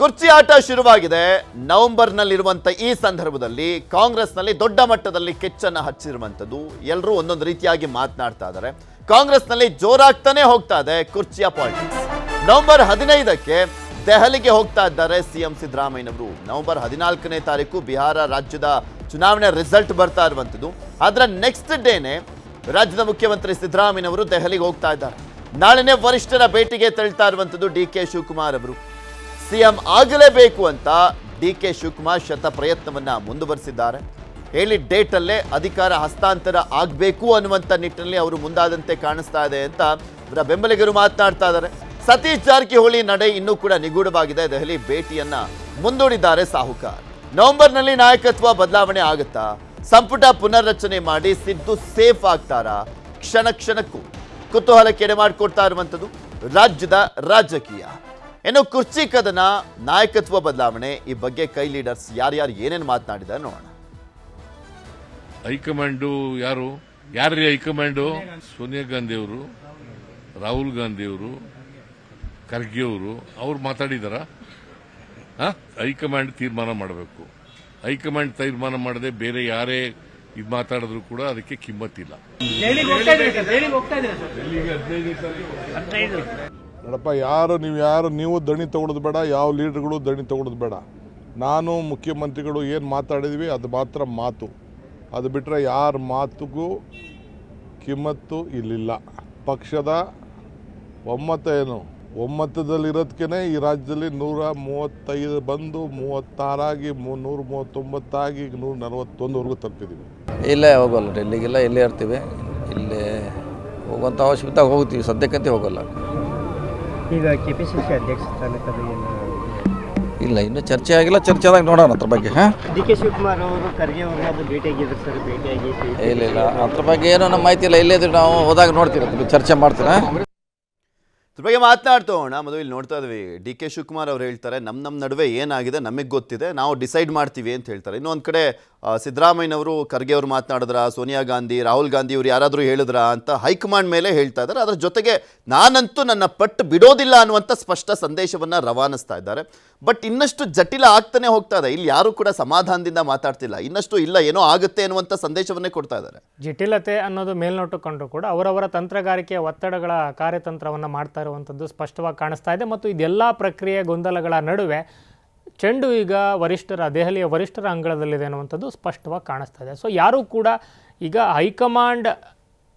ಕುರ್ಚಿ ಆಟ ಶುರುವಾಗಿದೆ. ನವೆಂಬರ್ನಲ್ಲಿರುವಂಥ ಈ ಸಂದರ್ಭದಲ್ಲಿ ಕಾಂಗ್ರೆಸ್ನಲ್ಲಿ ದೊಡ್ಡ ಮಟ್ಟದಲ್ಲಿ ಕೆಚ್ಚನ್ನು ಹಚ್ಚಿರುವಂಥದ್ದು. ಎಲ್ಲರೂ ಒಂದೊಂದು ರೀತಿಯಾಗಿ ಮಾತನಾಡ್ತಾ ಇದ್ದಾರೆ. ಕಾಂಗ್ರೆಸ್ನಲ್ಲಿ ಜೋರಾಗ್ತಾನೆ ಹೋಗ್ತಾ ಇದೆ ಕುರ್ಚಿಯ ಪಾಲಿಟಿಕ್ಸ್. ನವೆಂಬರ್ 15ಕ್ಕೆ ದೆಹಲಿಗೆ ಹೋಗ್ತಾ ಇದ್ದಾರೆ ಸಿಎಂ ಸಿದ್ದರಾಮಯ್ಯನವರು. ನವೆಂಬರ್ 14ನೇ ತಾರೀಕು ಬಿಹಾರ ರಾಜ್ಯದ ಚುನಾವಣೆ ರಿಸಲ್ಟ್ ಬರ್ತಾ ಇರುವಂಥದ್ದು. ಅದರ ನೆಕ್ಸ್ಟ್ ಡೇನೆ ರಾಜ್ಯದ ಮುಖ್ಯಮಂತ್ರಿ ಸಿದ್ದರಾಮಯ್ಯನವರು ದೆಹಲಿಗೆ ಹೋಗ್ತಾ ಇದ್ದಾರೆ. ನಾಳೆನೇ ವರಿಷ್ಠರ ಭೇಟಿಗೆ ತೆರಳ್ತಾ ಇರುವಂಥದ್ದು ಡಿ.ಕೆ. ಶಿವಕುಮಾರ್ ಅವರು. ಸಿಎಂ ಆಗಲೇಬೇಕು ಅಂತ ಡಿ.ಕೆ. ಶಿವಕುಮಾರ್ ಶತ ಪ್ರಯತ್ನವನ್ನ ಮುಂದುವರಿಸಿದ್ದಾರೆ. ಹೇಳಿದ ಡೇಟಲ್ಲೇ ಅಧಿಕಾರ ಹಸ್ತಾಂತರ ಆಗಬೇಕು ಅನ್ನುವಂಥ ನಿಟ್ಟಿನಲ್ಲಿ ಅವರು ಮುಂದಾದಂತೆ ಕಾಣಿಸ್ತಾ ಇದೆ ಅಂತ ಅವರ ಬೆಂಬಲಿಗರು ಮಾತನಾಡ್ತಾ ಇದ್ದಾರೆ. ಸತೀಶ್ ಜಾರಕಿಹೊಳಿ ನಡೆ ಇನ್ನೂ ಕೂಡ ನಿಗೂಢವಾಗಿದೆ. ದೆಹಲಿ ಭೇಟಿಯನ್ನ ಮುಂದೂಡಿದ್ದಾರೆ ಸಾಹುಕಾರ್. ನವೆಂಬರ್ನಲ್ಲಿ ನಾಯಕತ್ವ ಬದಲಾವಣೆ ಆಗುತ್ತಾ? ಸಂಪುಟ ಪುನರ್ರಚನೆ ಮಾಡಿ ಸಿದ್ದು ಸೇಫ್ ಆಗ್ತಾರಾ? ಕ್ಷಣ ಕ್ಷಣಕ್ಕೂ ಕುತೂಹಲಕ್ಕೆ ಎಡೆ ಮಾಡಿಕೊಡ್ತಾ ಇರುವಂಥದ್ದು ರಾಜ್ಯದ ರಾಜಕೀಯ. ಇನ್ನು ಕುರ್ಚಿ ಕದನ, ನಾಯಕತ್ವ ಬದಲಾವಣೆ, ಈ ಬಗ್ಗೆ ಕೈ ಲೀಡರ್ಸ್ ಯಾರ್ಯಾರು ಏನೇನು ಮಾತನಾಡಿದ್ದಾರೆ ನೋಡೋಣ. ಹೈಕಮಾಂಡು ಯಾರ್ರೀ ಹೈಕಮಾಂಡು? ಸೋನಿಯಾ ಗಾಂಧಿ ಅವರು, ರಾಹುಲ್ ಗಾಂಧಿ ಅವರು, ಖರ್ಗೆ ಅವರು, ಅವ್ರು ಮಾತಾಡಿದಾರ? ಹೈಕಮಾಂಡ್ ತೀರ್ಮಾನ ಮಾಡಬೇಕು. ಹೈಕಮಾಂಡ್ ತೀರ್ಮಾನ ಮಾಡದೆ ಬೇರೆ ಯಾರೇ ಇದು ಮಾತಾಡಿದ್ರು ಕೂಡ ಅದಕ್ಕೆ ಕಿಮ್ಮತ್ತಿಲ್ಲ. ನೋಡಪ್ಪ, ನೀವು ದಣಿ ತಗೊಳ್ಳೋದು ಬೇಡ, ಯಾವ ಲೀಡರ್ಗಳು ದಣಿ ತಗೊಳ್ಳೋದು ಬೇಡ. ನಾನು ಮುಖ್ಯಮಂತ್ರಿಗಳು ಏನು ಮಾತಾಡಿದ್ವಿ ಅದು ಮಾತ್ರ ಮಾತು. ಅದು ಬಿಟ್ಟರೆ ಯಾರ ಮಾತುಗೂ ಕಿಮ್ಮತ್ತು ಇಲ್ಲಿಲ್ಲ. ಪಕ್ಷದ ಒಮ್ಮತ ಏನು? ಒಮ್ಮತದಲ್ಲಿರೋದಕ್ಕೆ ಈ ರಾಜ್ಯದಲ್ಲಿ 135 ಬಂದು 36 ಆಗಿ 139 ಆಗಿ 141ವರೆಗೂ ತಲುಪಿದ್ದೀವಿ. ಇಲ್ಲೇ ಹೋಗಲ್ಲ, ಡೆಲ್ಲಿಗೆಲ್ಲ ಇಲ್ಲೇ ಇರ್ತೀವಿ. ಇಲ್ಲೇ ಹೋಗುವಂಥ ಅವಶ್ಯಕತೆ ಹೋಗ್ತೀವಿ, ಸದ್ಯಕ್ಕಂತೆ ಹೋಗಲ್ಲ. ಈಗ ಕೆಪಿಸಿಸಿ ಅಧ್ಯಕ್ಷ ಸ್ಥಾನಕ್ಕೆ ಇಲ್ಲ, ಇನ್ನೂ ಚರ್ಚೆ ಆಗಿಲ್ಲ. ಚರ್ಚೆ ಆದಾಗ ನೋಡೋಣ ಅದ್ರ ಬಗ್ಗೆ. ಡಿ.ಕೆ. ಶಿವಕುಮಾರ್ ಅವರು ಖರ್ಗೆ ಅವ್ರನ್ನ ಭೇಟಿಯಾಗಿದ್ರು ಸರ್, ಭೇಟಿಯಾಗಿ ಇಲ್ಲ ಅದ್ರ ಬಗ್ಗೆ ಏನೋ ನಮ್ಮ ಮಾಹಿತಿ ಇಲ್ಲ. ಇಲ್ಲೇ ಇದ್ರೆ ನಾವು ಹೋದಾಗ ನೋಡ್ತೀವಿ, ಚರ್ಚೆ ಮಾಡ್ತೀರಾ. ಇದ್ರ ಬಗ್ಗೆ ಮಾತನಾಡ್ತೋಣ. ಮೊದಲು ಇಲ್ಲಿ ನೋಡ್ತಾ ಇದ್ವಿ, ಡಿ.ಕೆ. ಶಿವಕುಮಾರ್ ಅವ್ರು ಹೇಳ್ತಾರೆ ನಮ್ಮ ನಡುವೆ ಏನಾಗಿದೆ ನಮಗೆ ಗೊತ್ತಿದೆ, ನಾವು ಡಿಸೈಡ್ ಮಾಡ್ತೀವಿ ಅಂತ ಹೇಳ್ತಾರೆ. ಇನ್ನೊಂದು ಕಡೆ ಸಿದ್ದರಾಮಯ್ಯನವರು, ಖರ್ಗೆ ಅವರು ಮಾತನಾಡಿದ್ರ, ಸೋನಿಯಾ ಗಾಂಧಿ, ರಾಹುಲ್ ಗಾಂಧಿ ಇವರು ಯಾರಾದರೂ ಹೇಳಿದ್ರ ಅಂತ ಹೈಕಮಾಂಡ್ ಮೇಲೆ ಹೇಳ್ತಾ ಇದ್ದಾರೆ. ಅದರ ಜೊತೆಗೆ ನಾನಂತೂ ನನ್ನ ಪಟ್ಟು ಬಿಡೋದಿಲ್ಲ ಅನ್ನುವಂಥ ಸ್ಪಷ್ಟ ಸಂದೇಶವನ್ನು ರವಾನಿಸ್ತಾ ಇದ್ದಾರೆ. ಬಟ್ ಇನ್ನಷ್ಟು ಜಟಿಲ ಆಗ್ತಾನೆ ಹೋಗ್ತಾ ಇದೆ. ಇಲ್ಲಿ ಯಾರು ಕೂಡ ಸಮಾಧಾನದಿಂದ ಮಾತಾಡ್ತಿಲ್ಲ. ಇನ್ನಷ್ಟು ಇಲ್ಲ, ಏನೋ ಆಗುತ್ತೆ ಅನ್ನುವಂಥ ಸಂದೇಶವನ್ನೇ ಕೊಡ್ತಾ ಇದ್ದಾರೆ. ಜಟಿಲತೆ ಅನ್ನೋದು ಮೇಲ್ನೋಟ ಕಂಡು ಕೂಡ ಅವರವರ ತಂತ್ರಗಾರಿಕೆಯ ಒತ್ತಡಗಳ ಕಾರ್ಯತಂತ್ರವನ್ನು ಮಾಡ್ತಾ ಇರುವಂಥದ್ದು ಸ್ಪಷ್ಟವಾಗಿ ಕಾಣಿಸ್ತಾ ಇದೆ. ಮತ್ತು ಇದೆಲ್ಲ ಪ್ರಕ್ರಿಯೆ ಗೊಂದಲಗಳ ನಡುವೆ ಚೆಂಡು ಈಗ ದೆಹಲಿಯ ವರಿಷ್ಠರ ಅಂಗಳದಲ್ಲಿದೆ ಅನ್ನುವಂಥದ್ದು ಸ್ಪಷ್ಟವಾಗಿ ಕಾಣಿಸ್ತಾ ಇದೆ. ಸೊ ಯಾರೂ ಕೂಡ ಈಗ ಹೈಕಮಾಂಡ್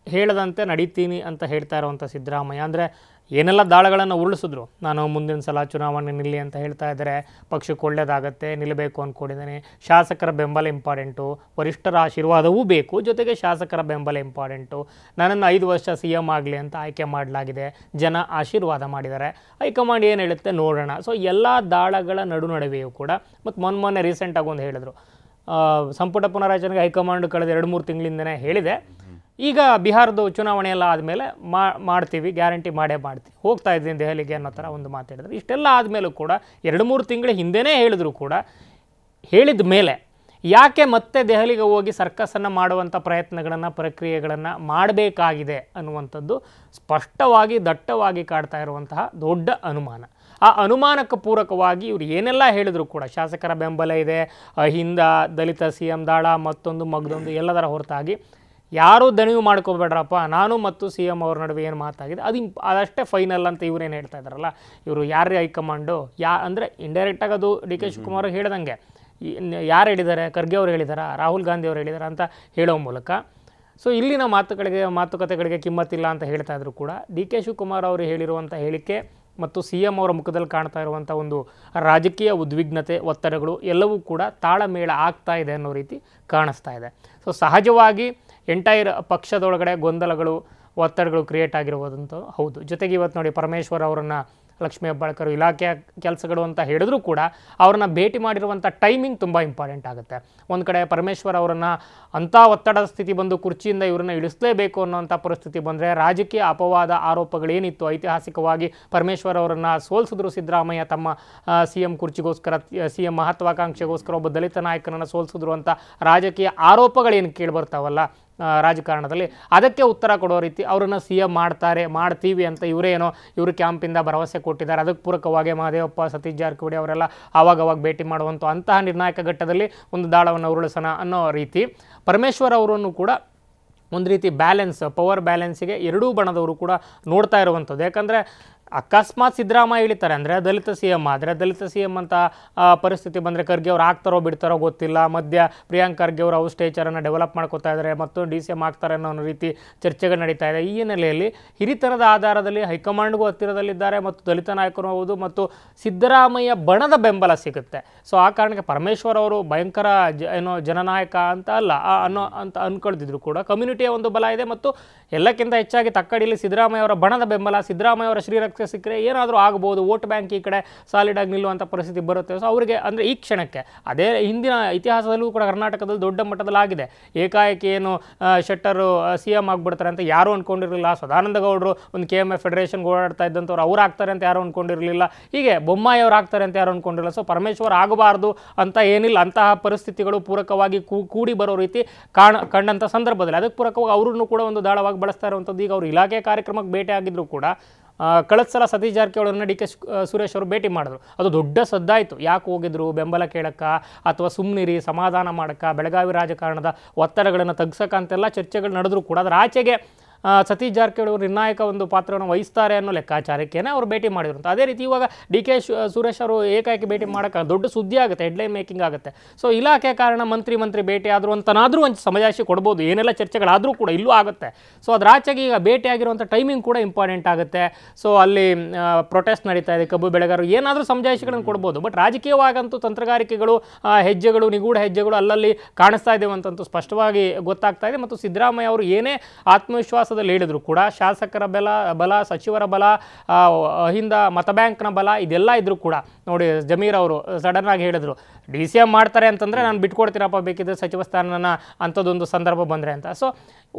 ಹೇಳದಂತೆ ನಡೀತೀನಿ ಅಂತ ಹೇಳ್ತಾ ಇರುವಂಥ ಸಿದ್ದರಾಮಯ್ಯ, ಅಂದರೆ ಏನೆಲ್ಲ ದಾಳಗಳನ್ನು ಉರುಳಿಸಿದ್ರು, ನಾನು ಮುಂದಿನ ಸಲ ಚುನಾವಣೆ ನಿಲ್ಲಿ ಅಂತ ಹೇಳ್ತಾ ಇದ್ದಾರೆ, ಪಕ್ಷಕ್ಕೆ ಒಳ್ಳೆಯದಾಗತ್ತೆ, ನಿಲ್ಲಬೇಕು ಅಂದ್ಕೊಂಡಿದ್ದೇನೆ, ಶಾಸಕರ ಬೆಂಬಲ ಇಂಪಾರ್ಟೆಂಟು, ವರಿಷ್ಠರ ಆಶೀರ್ವಾದವೂ ಬೇಕು, ಜೊತೆಗೆ ಶಾಸಕರ ಬೆಂಬಲ ಇಂಪಾರ್ಟೆಂಟು, ನನ್ನನ್ನು 5 ವರ್ಷ CM ಆಗಲಿ ಅಂತ ಆಯ್ಕೆ ಮಾಡಲಾಗಿದೆ, ಜನ ಆಶೀರ್ವಾದ ಮಾಡಿದ್ದಾರೆ, ಹೈಕಮಾಂಡ್ ಏನು ಹೇಳುತ್ತೆ ನೋಡೋಣ. ಸೊ ಎಲ್ಲ ದಾಳಗಳ ನಡುವೆಯೂ ಕೂಡ ಮತ್ತು ಮೊನ್ನೆ ರೀಸೆಂಟಾಗಿ ಒಂದು ಹೇಳಿದ್ರು, ಸಂಪುಟ ಪುನರಾಚನೆಗೆ ಹೈಕಮಾಂಡ್ ಕಳೆದ 2-3 ತಿಂಗಳಿಂದನೇ ಹೇಳಿದೆ, ಈಗ ಬಿಹಾರದ ಚುನಾವಣೆ ಎಲ್ಲ ಆದಮೇಲೆ ಮಾಡ್ತೀವಿ, ಗ್ಯಾರಂಟಿ ಮಾಡೇ ಮಾಡ್ತೀವಿ, ಹೋಗ್ತಾ ಇದ್ದೀನಿ ದೆಹಲಿಗೆ ಅನ್ನೋ ಥರ ಒಂದು ಮಾತಾಡಿದ್ರು. ಇಷ್ಟೆಲ್ಲ ಆದಮೇಲೂ ಕೂಡ 2-3 ತಿಂಗಳ ಹಿಂದೆನೇ ಹೇಳಿದ್ರು ಕೂಡ, ಹೇಳಿದ ಮೇಲೆ ಯಾಕೆ ಮತ್ತೆ ದೆಹಲಿಗೆ ಹೋಗಿ ಸರ್ಕಸನ್ನು ಮಾಡುವಂಥ ಪ್ರಯತ್ನಗಳನ್ನು, ಪ್ರಕ್ರಿಯೆಗಳನ್ನು ಮಾಡಬೇಕಾಗಿದೆ ಅನ್ನುವಂಥದ್ದು ಸ್ಪಷ್ಟವಾಗಿ ದಟ್ಟವಾಗಿ ಕಾಡ್ತಾ ಇರುವಂತಹ ದೊಡ್ಡ ಅನುಮಾನ. ಆ ಅನುಮಾನಕ್ಕೆ ಪೂರಕವಾಗಿ ಇವರು ಏನೆಲ್ಲ ಹೇಳಿದ್ರು ಕೂಡ, ಶಾಸಕರ ಬೆಂಬಲ ಇದೆ, ಹಿಂದ ದಲಿತ CM ದಾಳ, ಮತ್ತೊಂದು ಮಗದೊಂದು ಎಲ್ಲದರ ಹೊರತಾಗಿ ಯಾರೂ ದಣಿವು ಮಾಡ್ಕೋಬೇಡ್ರಪ್ಪ, ನಾನು ಮತ್ತು CM ಅವ್ರ ನಡುವೆ ಏನು ಮಾತಾಗಿದೆ ಅದಷ್ಟೇ ಫೈನಲ್ ಅಂತ ಇವರೇನು ಹೇಳ್ತಾ ಇದ್ದಾರಲ್ಲ, ಇವರು ಯಾರೇ ಹೈಕಮಾಂಡು ಅಂದರೆ ಇಂಡೈರೆಕ್ಟಾಗಿ ಅದು ಡಿ.ಕೆ. ಶಿವಕುಮಾರ್ ಹೇಳಿದಂಗೆ ಯಾರು ಹೇಳಿದ್ದಾರೆ, ಖರ್ಗೆ ಅವರು ಹೇಳಿದಾರಾ, ರಾಹುಲ್ ಗಾಂಧಿ ಅವರು ಹೇಳಿದಾರಾ ಅಂತ ಹೇಳೋ ಮೂಲಕ ಸೊ ಇಲ್ಲಿನ ಮಾತುಕತೆಗಳಿಗೆ ಕಿಮ್ಮತ್ತಿಲ್ಲ ಅಂತ ಹೇಳ್ತಾ ಇದ್ರು ಕೂಡ, ಡಿ.ಕೆ. ಶಿವಕುಮಾರ್ ಅವರು ಹೇಳಿರುವಂಥ ಹೇಳಿಕೆ ಮತ್ತು CM ಅವರ ಮುಖದಲ್ಲಿ ಕಾಣ್ತಾ ಇರುವಂಥ ಒಂದು ರಾಜಕೀಯ ಉದ್ವಿಗ್ನತೆ, ಒತ್ತಡಗಳು ಎಲ್ಲವೂ ಕೂಡ ತಾಳಮೇಳ ಆಗ್ತಾ ಇದೆ ಅನ್ನೋ ರೀತಿ ಕಾಣಿಸ್ತಾ ಇದೆ. ಸೊ ಸಹಜವಾಗಿ ಎಂಟೈರ್ ಪಕ್ಷದೊಳಗಡೆ ಗೊಂದಲಗಳು, ಒತ್ತಡಗಳು ಕ್ರಿಯೇಟ್ ಆಗಿರುವುದಂತೂ ಹೌದು. ಜೊತೆಗೆ ಇವತ್ತು ನೋಡಿ, ಪರಮೇಶ್ವರ್ ಅವರನ್ನು ಲಕ್ಷ್ಮೀ ಹೆಬ್ಬಾಳ್ಕರ್ ಇಲಾಖೆಯ ಕೆಲಸಗಳು ಅಂತ ಹೇಳಿದ್ರು ಕೂಡ ಅವ್ರನ್ನ ಭೇಟಿ ಮಾಡಿರುವಂಥ ಟೈಮಿಂಗ್ ತುಂಬ ಇಂಪಾರ್ಟೆಂಟ್ ಆಗುತ್ತೆ. ಒಂದು ಕಡೆ ಪರಮೇಶ್ವರ್ ಅವರನ್ನು ಅಂಥ ಒತ್ತಡದ ಸ್ಥಿತಿ ಬಂದು ಕುರ್ಚಿಯಿಂದ ಇವರನ್ನ ಇಳಿಸಲೇಬೇಕು ಅನ್ನೋಂಥ ಪರಿಸ್ಥಿತಿ ಬಂದರೆ, ರಾಜಕೀಯ ಅಪವಾದ ಆರೋಪಗಳೇನಿತ್ತು, ಐತಿಹಾಸಿಕವಾಗಿ ಪರಮೇಶ್ವರ್ ಅವರನ್ನು ಸೋಲಿಸಿದ್ರು ಸಿದ್ದರಾಮಯ್ಯ ತಮ್ಮ CM ಕುರ್ಚಿಗೋಸ್ಕರ, CM ಮಹತ್ವಾಕಾಂಕ್ಷೆಗೋಸ್ಕರ ಒಬ್ಬ ದಲಿತ ನಾಯಕನನ್ನು ಸೋಲಿಸಿದ್ರು ಅಂತ ರಾಜಕೀಯ ಆರೋಪಗಳೇನು ಕೇಳಿಬರ್ತಾವಲ್ಲ, ರಾಜಕಾರಣದಲ್ಲಿ ಅದಕ್ಕೆ ಉತ್ತರ ಕೊಡೋ ರೀತಿ ಅವರನ್ನು CM ಮಾಡ್ತೀವಿ ಅಂತ ಇವರು ಕ್ಯಾಂಪಿಂದ ಭರವಸೆ ಕೊಟ್ಟಿದ್ದಾರೆ. ಅದಕ್ಕೆ ಪೂರಕವಾಗಿ ಮಹದೇವಪ್ಪ, ಸತೀಶ್ ಜಾರಕಿಹೊಳಿ ಅವರೆಲ್ಲ ಆವಾಗವಾಗ ಭೇಟಿ ಮಾಡುವಂಥ ಅಂತಹ ನಿರ್ಣಾಯಕ ಘಟ್ಟದಲ್ಲಿ ಒಂದು ದಾಳವನ್ನು ಉರುಳಿಸೋಣ ಅನ್ನೋ ರೀತಿ ಪರಮೇಶ್ವರ್ ಅವರನ್ನು ಕೂಡ ಒಂದು ರೀತಿ ಪವರ್ ಬ್ಯಾಲೆನ್ಸಿಗೆ ಎರಡೂ ಬಣದವರು ಕೂಡ ನೋಡ್ತಾ ಇರುವಂಥದ್ದು. ಯಾಕಂದರೆ ಅಕಸ್ಮಾತ್ ಸಿದ್ದರಾಮಯ್ಯ ಇಳಿತಾರೆ ಅಂದರೆ ದಲಿತ CM ಆದರೆ ದಲಿತ CM ಅಂತ ಪರಿಸ್ಥಿತಿ ಬಂದರೆ ಖರ್ಗೆ ಅವ್ರು ಆಗ್ತಾರೋ ಬಿಡ್ತಾರೋ ಗೊತ್ತಿಲ್ಲ. ಮಧ್ಯ ಪ್ರಿಯಾಂಕ್ ಖರ್ಗೆ ಅವರು ಹೌಸ್ ಸ್ಟೇಚರನ್ನು ಡೆವಲಪ್ ಮಾಡ್ಕೋತಾ ಇದ್ದಾರೆ, ಮತ್ತೊಂದು DCM ಆಗ್ತಾರೆ ಅನ್ನೋ ರೀತಿ ಚರ್ಚೆಗಳು ನಡೀತಾ ಇದೆ. ಈ ಹಿನ್ನೆಲೆಯಲ್ಲಿ ಹಿರಿತನದ ಆಧಾರದಲ್ಲಿ ಹೈಕಮಾಂಡ್ಗೂ ಹತ್ತಿರದಲ್ಲಿದ್ದಾರೆ ಮತ್ತು ದಲಿತ ನಾಯಕರು ಹೌದು ಮತ್ತು ಸಿದ್ದರಾಮಯ್ಯ ಬಣದ ಬೆಂಬಲ ಸಿಗುತ್ತೆ. ಸೊ ಆ ಕಾರಣಕ್ಕೆ ಪರಮೇಶ್ವರ್ ಅವರು ಭಯಂಕರ ಜನನಾಯಕ ಅಂತ ಅಲ್ಲ ಅಂತ ಅಂದ್ಕೊಳ್ತಿದ್ರು ಕೂಡ ಕಮ್ಯುನಿಟಿಯ ಒಂದು ಬಲ ಇದೆ ಮತ್ತು ಎಲ್ಲಕ್ಕಿಂತ ಹೆಚ್ಚಾಗಿ ತಕ್ಕಡಿಯಲ್ಲಿ ಸಿದ್ದರಾಮಯ್ಯ ಅವರ ಬಣದ ಬೆಂಬಲ, ಸಿದ್ದರಾಮಯ್ಯ ಅವರ ಶ್ರೀರಕ್ಷೆ ಸಿಕ್ಕರೆ ಏನಾದರೂ ಆಗ್ಬೋದು, ವೋಟ್ ಬ್ಯಾಂಕ್ ಈ ಕಡೆ ಸಾಲಿಡ್ ಆಗಿ ನಿಲ್ಲುವಂಥ ಪರಿಸ್ಥಿತಿ ಬರುತ್ತೆ. ಸೊ ಅವರಿಗೆ ಅಂದರೆ ಈ ಕ್ಷಣಕ್ಕೆ ಅದೇ ಹಿಂದಿನ ಇತಿಹಾಸದಲ್ಲೂ ಕೂಡ ಕರ್ನಾಟಕದಲ್ಲಿ ದೊಡ್ಡ ಮಟ್ಟದಲ್ಲಿ ಆಗಿದೆ. ಏಕಾಏಕಿ ಏನು ಶೆಟ್ಟರು CM ಆಗಿಬಿಡ್ತಾರೆ ಅಂತ ಯಾರೂ ಅಂದ್ಕೊಂಡಿರಲಿಲ್ಲ. ಸದಾನಂದ ಗೌಡರು ಒಂದು KMF ಫೆಡರೇಷನ್ಗೆ ಓಡಾಡ್ತಾ ಇದ್ದಂಥವ್ರು ಅವ್ರು ಆಗ್ತಾರೆ ಅಂತ ಯಾರೂ ಅಂದ್ಕೊಂಡಿರಲಿಲ್ಲ. ಹೀಗೆ ಬೊಮ್ಮಾಯಿ ಅವ್ರು ಆಗ್ತಾರೆ ಅಂತ ಯಾರು ಅಂದ್ಕೊಂಡಿರಲಿಲ್ಲ. ಸೊ ಪರಮೇಶ್ವರ್ ಆಗಬಾರ್ದು ಅಂತ ಏನಿಲ್ಲ, ಅಂತಹ ಪರಿಸ್ಥಿತಿಗಳು ಪೂರಕವಾಗಿ ಕೂಡಿ ಬರೋ ರೀತಿ ಕಂಡಂಥ ಸಂದರ್ಭದಲ್ಲಿ ಅದಕ್ಕೆ ಪೂರಕವಾಗಿ ಅವರನ್ನು ಕೂಡ ಒಂದು ದಾಳವಾಗಿ ಬಳಸ್ತಾ ಇರುವಂಥದ್ದು. ಈಗ ಅವರು ಇಲಾಖೆ ಕಾರ್ಯಕ್ರಮಕ್ಕೆ ಭೇಟಿ ಆಗಿದ್ರು ಕೂಡ ಕಳೆದ ಸಲ ಸತೀಶ್ ಜಾರಕಿಹೊಳಿಯವ್ರನ್ನ DK ಸುರೇಶ್ ಅವರು ಭೇಟಿ ಮಾಡಿದ್ರು. ಅದು ದೊಡ್ಡ ಸದ್ದಾಯಿತು. ಯಾಕೆ ಹೋಗಿದ್ರು, ಬೆಂಬಲ ಕೇಳಕ್ಕ ಅಥವಾ ಸುಮ್ಮನಿರಿ ಸಮಾಧಾನ ಮಾಡಕ್ಕ, ಬೆಳಗಾವಿ ರಾಜಕಾರಣದ ಒತ್ತಡಗಳನ್ನು ತಗ್ಸಕ್ಕ ಅಂತೆಲ್ಲ ಚರ್ಚೆಗಳು ನಡೆದ್ರು ಕೂಡ ಅದರ ಆಚೆಗೆ ಸತೀಶ್ ಜಾರಕಿಹೊಳಿ ಅವರು ನಿರ್ಣಾಯಕ ಒಂದು ಪಾತ್ರವನ್ನು ವಹಿಸ್ತಾರೆ ಅನ್ನೋ ಲೆಕ್ಕಾಚಾರಕ್ಕೇನೆ ಅವರು ಭೇಟಿ ಮಾಡಿದ್ರು. ಅದೇ ರೀತಿ ಇವಾಗ DK ಸುರೇಶ್ ಅವರು ಏಕಾಏಕಿ ಭೇಟಿ ಮಾಡೋಕ್ಕೆ ದೊಡ್ಡ ಸುದ್ದಿ ಆಗುತ್ತೆ, ಹೆಡ್ಲೈನ್ ಮೇಕಿಂಗ್ ಆಗುತ್ತೆ. ಸೊ ಇಲಾಖೆ ಕಾರಣ ಮಂತ್ರಿ ಭೇಟಿ ಆದರೂ ಅಂತನಾದರೂ ಒಂದು ಸಮಜಾಯಿಷಿ ಕೊಡ್ಬೋದು, ಏನೆಲ್ಲ ಚರ್ಚೆಗಳಾದರೂ ಕೂಡ ಇಲ್ಲೂ ಆಗುತ್ತೆ. ಸೊ ಅದರ ಆಚೆಗೆ ಈಗ ಭೇಟಿ ಆಗಿರುವಂಥ ಟೈಮಿಂಗ್ ಕೂಡ ಇಂಪಾರ್ಟೆಂಟ್ ಆಗುತ್ತೆ. ಸೊ ಅಲ್ಲಿ ಪ್ರೊಟೆಸ್ಟ್ ನಡೀತಾ ಇದೆ, ಕಬ್ಬು ಬೆಳೆಗಾರರು ಏನಾದರೂ ಸಮಜಾಯಿಷಿಗಳನ್ನು ಕೊಡ್ಬೋದು. ಬಟ್ ರಾಜಕೀಯವಾಗಂತೂ ತಂತ್ರಗಾರಿಕೆಗಳು, ಹೆಜ್ಜೆಗಳು, ನಿಗೂಢ ಹೆಜ್ಜೆಗಳು ಅಲ್ಲಲ್ಲಿ ಕಾಣಿಸ್ತಾ ಇದ್ದೇವೆ ಅಂತಂತೂ ಸ್ಪಷ್ಟವಾಗಿ ಗೊತ್ತಾಗ್ತಾ ಇದೆ. ಮತ್ತು ಸಿದ್ದರಾಮಯ್ಯ ಅವರು ಏನೇ ಆತ್ಮವಿಶ್ವಾಸ ಹೇಳಿದ್ರು ಕೂಡ ಶಾಸಕರ ಬಲ, ಸಚಿವರ ಬಲ, ಹಿಂದ ಮತ ಬ್ಯಾಂಕ್ನ ಬಲ ಇದೆಲ್ಲ ಇದ್ರು ಕೂಡ ನೋಡಿ ಜಮೀರ್ ಅವರು ಸಡನ್ ಆಗಿ ಹೇಳಿದ್ರು DCM ಮಾಡ್ತಾರೆ ಅಂತಂದರೆ ನಾನು ಬಿಟ್ಕೊಡ್ತೀನಪ್ಪ ಬೇಕಿದ್ರೆ ಸಚಿವ ಸ್ಥಾನನ ಅಂಥದ್ದೊಂದು ಸಂದರ್ಭ ಬಂದರೆ ಅಂತ. ಸೊ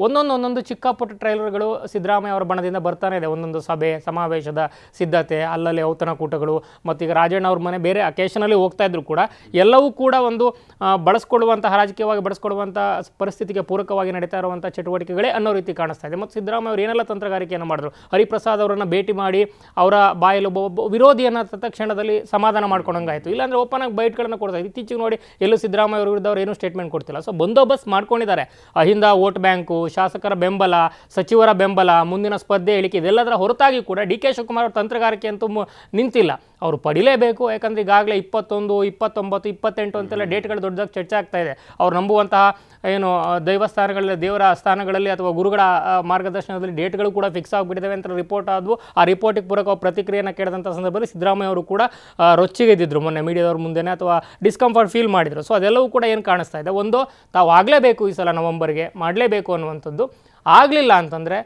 ಒಂದೊಂದು ಚಿಕ್ಕ ಪುಟ್ಟ ಟ್ರೈಲರ್ಗಳು ಸಿದ್ದರಾಮಯ್ಯ ಅವರ ಬಣದಿಂದ ಬರ್ತಾನೆ ಇದೆ. ಒಂದೊಂದು ಸಭೆ ಸಮಾವೇಶದ ಸಿದ್ಧತೆ, ಅಲ್ಲಲ್ಲಿ ಔತಣಕೂಟಗಳು, ಮತ್ತು ಈಗ ರಾಜಣ್ಣ ಅವ್ರ ಮನೆ ಬೇರೆ ಅಕೇಶನಲ್ಲಿ ಹೋಗ್ತಾ ಇದ್ರು ಕೂಡ ಎಲ್ಲವೂ ಕೂಡ ಒಂದು ಬಳಸ್ಕೊಳ್ಳುವಂತಹ ರಾಜಕೀಯವಾಗಿ ಬಳಸ್ಕೊಳ್ಳುವಂಥ ಪರಿಸ್ಥಿತಿಗೆ ಪೂರಕವಾಗಿ ನಡೀತಾ ಇರುವಂಥ ಚಟುವಟಿಕೆಗಳೇ ಅನ್ನೋ ರೀತಿ ಕಾಣಿಸ್ತಾ ಇದೆ. ಮತ್ತು ಸಿದ್ದರಾಮಯ್ಯ ಅವರು ಏನೆಲ್ಲ ತಂತ್ರಗಾರಿಕೆಯನ್ನು ಮಾಡಿದ್ರು, ಹರಿಪ್ರಸಾದ್ ಅವರನ್ನು ಭೇಟಿ ಮಾಡಿ ಅವರ ಬಾಯಲ್ಲಿ ಒಬ್ಬ ವಿರೋಧಿಯನ್ನು ತತ್ಕ್ಷಣದಲ್ಲಿ ಸಮಾಧಾನ ಮಾಡ್ಕೊಂಡಂಗಾಯಿತು. ಇಲ್ಲಾಂದರೆ ಓಪನ್ ಆಗಿ ಬೈಟ್ಗಳನ್ನು ಕೊಡ್ತಾರೆ. ಇತ್ತೀಚೆಗೆ ನೋಡಿ ಎಲ್ಲೂ ಸಿದ್ದರಾಮಯ್ಯ ಅವರು ವಿರುದ್ಧ ಅವರು ಏನೂ ಸ್ಟೇಟ್ಮೆಂಟ್ ಕೊಡ್ತಿಲ್ಲ. ಸೊ ಬಂದೋಬಸ್ತ್ ಮಾಡ್ಕೊಂಡಿದ್ದಾರೆ. ಅಹಿಂದ ವೋಟ್ ಬ್ಯಾಂಕು, ಶಾಸಕರ ಬೆಂಬಲ, ಸಚಿವರ ಬೆಂಬಲ, ಮುಂದಿನ ಸ್ಪರ್ಧೆ ಹೇಳಿಕೆ ಇದೆಲ್ಲದರ ಹೊರತಾಗಿ ಕೂಡ DK ಶಿವಕುಮಾರ್ ಅವರ ತಂತ್ರಗಾರಿಕೆ ಅಂತೂ ನಿಂತಿಲ್ಲ. ಅವರು ಪಡಿಲೇಬೇಕು. ಯಾಕಂದರೆ ಈಗಾಗಲೇ 21, 29, 28 ಅಂತೆಲ್ಲ ಡೇಟ್ಗಳು ದೊಡ್ಡದಾಗಿ ಚರ್ಚೆ ಆಗ್ತಾ ಇದೆ. ಅವ್ರು ನಂಬುವಂತಹ ಏನು ದೈವಸ್ಥಾನಗಳಲ್ಲಿ, ದೇವರ ಸ್ಥಾನಗಳಲ್ಲಿ ಅಥವಾ ಗುರುಗಳ ಮಾರ್ಗದರ್ಶನದಲ್ಲಿ ಡೇಟ್ಗಳು ಕೂಡ ಫಿಕ್ಸ್ ಆಗಿಬಿಟ್ಟಿದ್ದಾವೆ ಅಂತ ರಿಪೋರ್ಟ್ ಆದವು. ಆ ರಿಪೋರ್ಟಿಗೆ ಪೂರಕ ಪ್ರತಿಕ್ರಿಯೆಯನ್ನು ಕೇಳಿದಂಥ ಸಂದರ್ಭದಲ್ಲಿ ಸಿದ್ದರಾಮಯ್ಯ ಅವರು ಕೂಡ ರೊಚ್ಚಿಗೆದ್ದಿದ್ರು ಮೊನ್ನೆ ಮೀಡಿಯಾದವ್ರ ಮುಂದೆನೇ, ಅಥವಾ ಡಿಸ್ಕಂಫರ್ಟ್ ಫೀಲ್ ಮಾಡಿದರು. ಸೊ ಅದೆಲ್ಲವೂ ಕೂಡ ಏನು ಕಾಣಿಸ್ತಾ ಇದೆ, ಒಂದು ತಾವು ಆಗಲೇಬೇಕು ಈ ಸಲ ನವೆಂಬರ್ಗೆ ಮಾಡಲೇಬೇಕು ಅನ್ನುವಂಥದ್ದು. ಆಗಲಿಲ್ಲ ಅಂತಂದರೆ